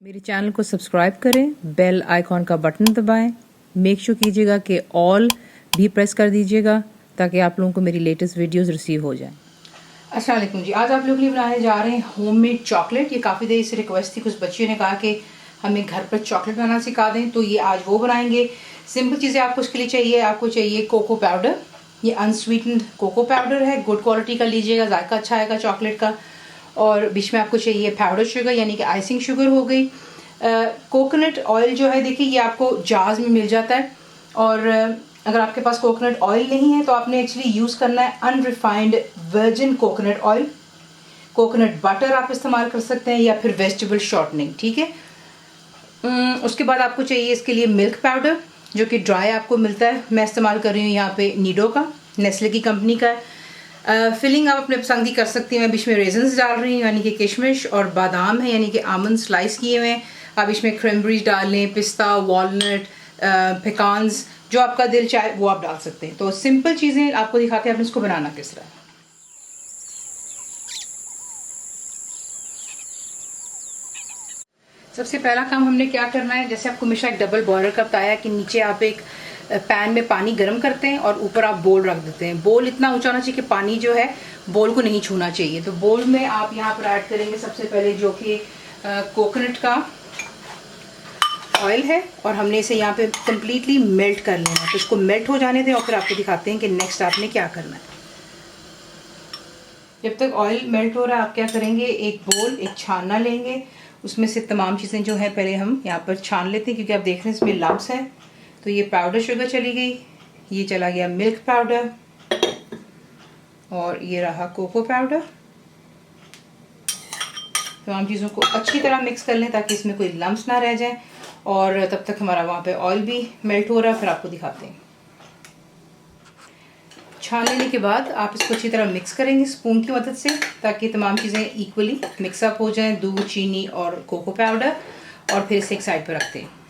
मेरे चैनल को सब्सक्राइब करें, बेल आइकॉन का बटन दबाएं, मेक श्योर कीजिएगा कि ऑल भी प्रेस कर दीजिएगा ताकि आप लोगों को मेरी लेटेस्ट वीडियोस रिसीव हो जाएं। अस्सलाम वालेकुम जी, आज आप लोग के लिए बनाने जा रहे हैं होममेड चॉकलेट। ये काफ़ी देर से रिक्वेस्ट थी, कुछ बच्चियों ने कहा कि हमें घर पर चॉकलेट बनाना सिखा दें, तो ये आज वो बनाएंगे। सिंपल चीज़ें आपको इसके लिए चाहिए। आपको चाहिए कोको पाउडर, ये अनस्वीटेंड कोको पाउडर है, गुड क्वालिटी का लीजिएगा, जायका अच्छा आएगा चॉकलेट का। और बीच में आपको चाहिए पाउडर शुगर यानी कि आइसिंग शुगर हो गई। कोकोनट ऑयल जो है देखिए ये आपको जार्स में मिल जाता है, और अगर आपके पास कोकोनट ऑयल नहीं है तो आपने एक्चुअली यूज़ करना है unrefined virgin coconut oil. Coconut butter आप इस्तेमाल कर सकते हैं या फिर वेजिटेबल शॉर्टनिंग, ठीक है। उसके बाद आपको चाहिए इसके लिए मिल्क पाउडर जो कि ड्राई आपको मिलता है। मैं इस्तेमाल कर रही हूँ यहाँ पे नीडो का, नेस्ले की कंपनी का है। फिलिंग आप अपने पसंद की कर सकती हैं। मैं बीच में रेजन्स डाल रही हूँ यानी कि किशमिश, और बादाम है यानी कि आमंड स्लाइस किए हुए हैं। आप इसमें क्रैनबेरीज डाल लें, पिस्ता, वॉलनट, पेकान्स, जो आपका दिल चाहे वो आप डाल सकते हैं। तो सिंपल चीज़ें आपको दिखाते हैं, आपने इसको बनाना किस तरह। सबसे पहला काम हमने क्या करना है, जैसे आपको हमेशा एक डबल बॉयलर का बताया कि नीचे आप एक पैन में पानी गर्म करते हैं और ऊपर आप बोल रख देते हैं। बोल इतना ऊंचा होना चाहिए कि पानी जो है बोल को नहीं छूना चाहिए। तो बोल में आप यहाँ पर ऐड करेंगे सबसे पहले जो कि कोकोनट का ऑयल है, और हमने इसे यहाँ पे कम्प्लीटली मेल्ट कर लेना है। तो इसको मेल्ट हो जाने दें और फिर आपको दिखाते हैं कि नेक्स्ट आपने क्या करना है। जब तक ऑयल मेल्ट हो रहा है आप क्या करेंगे, एक बोल, एक छानना लेंगे, उसमें से तमाम चीज़ें जो है पहले हम यहाँ पर छान लेते हैं, क्योंकि आप देख रहे हैं इसमें लम्प्स हैं। तो ये पाउडर शुगर चली गई, ये चला गया मिल्क पाउडर, और ये रहा कोको पाउडर। तमाम चीज़ों को अच्छी तरह मिक्स कर लें ताकि इसमें कोई लम्प्स ना रह जाए, और तब तक हमारा वहाँ पे ऑयल भी मेल्ट हो रहा है। फिर आपको दिखाते हैं। छान लेने के बाद आप इसको अच्छी तरह मिक्स करेंगे स्पून की मदद से ताकि तमाम चीज़ें इक्वली मिक्सअप हो जाएं, दूध, चीनी और कोको पाउडर, और फिर इसे एक साइड पर रखते हैं।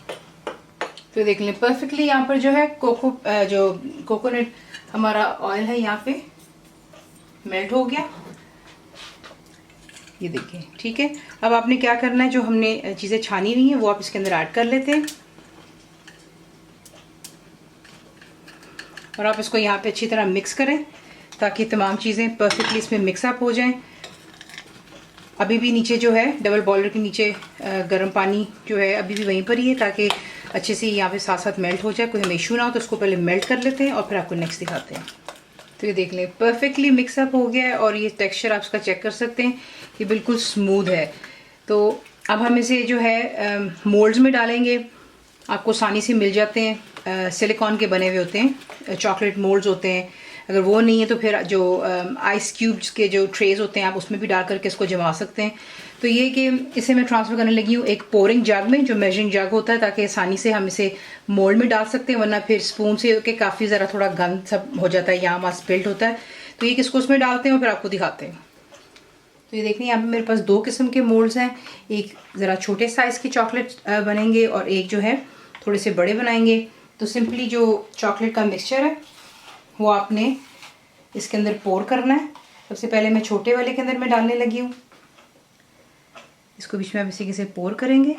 तो देख लें परफेक्टली यहाँ पर जो है जो कोकोनट हमारा ऑयल है यहाँ पे मेल्ट हो गया, ये देखिए, ठीक है। अब आपने क्या करना है, जो हमने चीज़ें छानी हुई हैं वो आप इसके अंदर ऐड कर लेते हैं, और आप इसको यहाँ पे अच्छी तरह मिक्स करें ताकि तमाम चीज़ें परफेक्टली इसमें मिक्सअप हो जाएं। अभी भी नीचे जो है डबल बॉयलर के नीचे गर्म पानी जो है अभी भी वहीं पर ही है ताकि अच्छे से यहाँ पे साथ साथ मेल्ट हो जाए, कोई हमें इशू ना हो। तो उसको पहले मेल्ट कर लेते हैं और फिर आपको नेक्स्ट दिखाते हैं। तो ये देख लें परफेक्टली मिक्सअप हो गया है, और ये टेक्सचर आप इसका चेक कर सकते हैं, ये बिल्कुल स्मूथ है। तो अब हम इसे जो है मोल्ड्स में डालेंगे। आपको आसानी से मिल जाते हैं, सिलिकॉन के बने हुए होते हैं, चॉकलेट मोल्ड्स होते हैं। अगर वो नहीं है तो फिर जो आइस क्यूब्स के जो ट्रेज होते हैं आप उसमें भी डाल करके इसको जमा सकते हैं। तो ये कि इसे मैं ट्रांसफ़र करने लगी हूँ एक पोरिंग जग में, जो मेजरिंग जग होता है, ताकि आसानी से हम इसे मोल्ड में डाल सकते हैं, वरना फिर स्पून से के काफ़ी ज़रा थोड़ा गंद सब हो जाता है, यहाँ वहाँ स्पिल्ट होता है। तो ये किसको उसमें डालते हैं और फिर आपको दिखाते हैं। तो ये देखिए यहाँ पे मेरे पास दो किस्म के मोल्ड्स हैं, एक ज़रा छोटे साइज़ के चॉकलेट बनेंगे और एक जो है थोड़े से बड़े बनाएंगे। तो सिंपली जो चॉकलेट का मिक्सचर है वो आपने इसके अंदर पोर करना है। सबसे पहले मैं छोटे वाले के अंदर मैं डालने लगी हूँ, इसको बीच में आप इसी से पोर करेंगे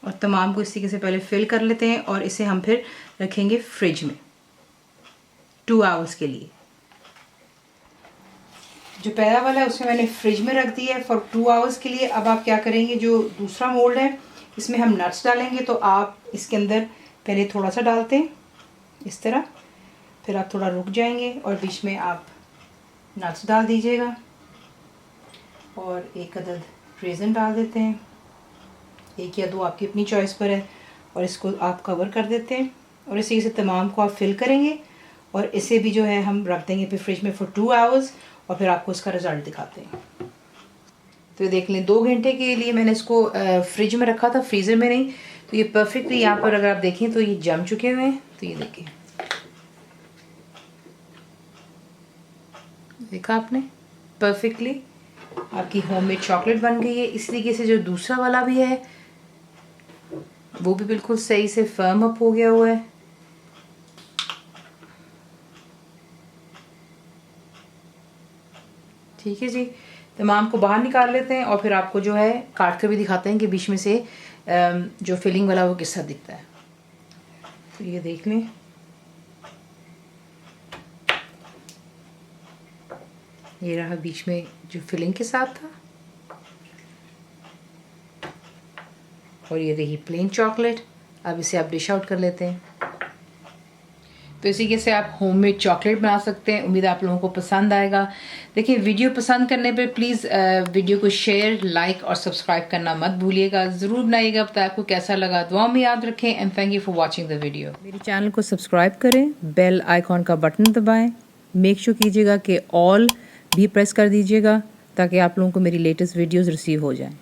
और तमाम को इसी से पहले फिल कर लेते हैं, और इसे हम फिर रखेंगे फ्रिज में 2 आवर्स के लिए। जो पहला वाला है उसमें मैंने फ्रिज में रख दिया है फॉर 2 आवर्स के लिए। अब आप क्या करेंगे, जो दूसरा मोल्ड है इसमें हम नट्स डालेंगे। तो आप इसके अंदर पहले थोड़ा सा डालते हैं इस तरह, फिर आप थोड़ा रुक जाएंगे और बीच में आप नट्स डाल दीजिएगा, और एक अदद रेज़न डाल देते हैं, 1 या 2 आपकी अपनी चॉइस पर है, और इसको आप कवर कर देते हैं, और इसी से तमाम को आप फिल करेंगे, और इसे भी जो है हम रख देंगे फिर फ्रिज में फॉर 2 आवर्स, और फिर आपको इसका रिज़ल्ट दिखाते हैं। तो ये देख लें 2 घंटे के लिए मैंने इसको फ्रिज में रखा था, फ्रीज़र में नहीं। तो ये परफेक्टली यहाँ पर अगर आप देखें तो ये जम चुके हुए हैं। तो ये देखिए, देखा आपने, परफेक्टली आपकी होममेड चॉकलेट बन गई है। इस तरीके से जो दूसरा वाला भी है वो भी बिल्कुल सही से फर्म अप हो गया हुआ है। ठीक है जी, तमाम को बाहर निकाल लेते हैं और फिर आपको जो है काट कर भी दिखाते हैं कि बीच में से जो फिलिंग वाला वो किस तरह दिखता है। तो ये देख लें, ये रहा बीच में जो फिलिंग के साथ था, और ये रही प्लेन चॉकलेट। अब इसे आप डिश आउट कर लेते हैं। तो इसी से आप होममेड चॉकलेट बना सकते हैं। उम्मीद आप लोगों को पसंद आएगा। देखिए, वीडियो पसंद करने पर प्लीज़ वीडियो को शेयर, लाइक और सब्सक्राइब करना मत भूलिएगा। ज़रूर बनाइएगा, पता आपको कैसा लगा। दुआ में याद रखें and thank you for watching the video. मेरे चैनल को सब्सक्राइब करें, बेल आइकॉन का बटन दबाएं, मेक श्योर कीजिएगा कि ऑल भी प्रेस कर दीजिएगा ताकि आप लोगों को मेरी लेटेस्ट वीडियोज़ रिसीव हो जाएँ।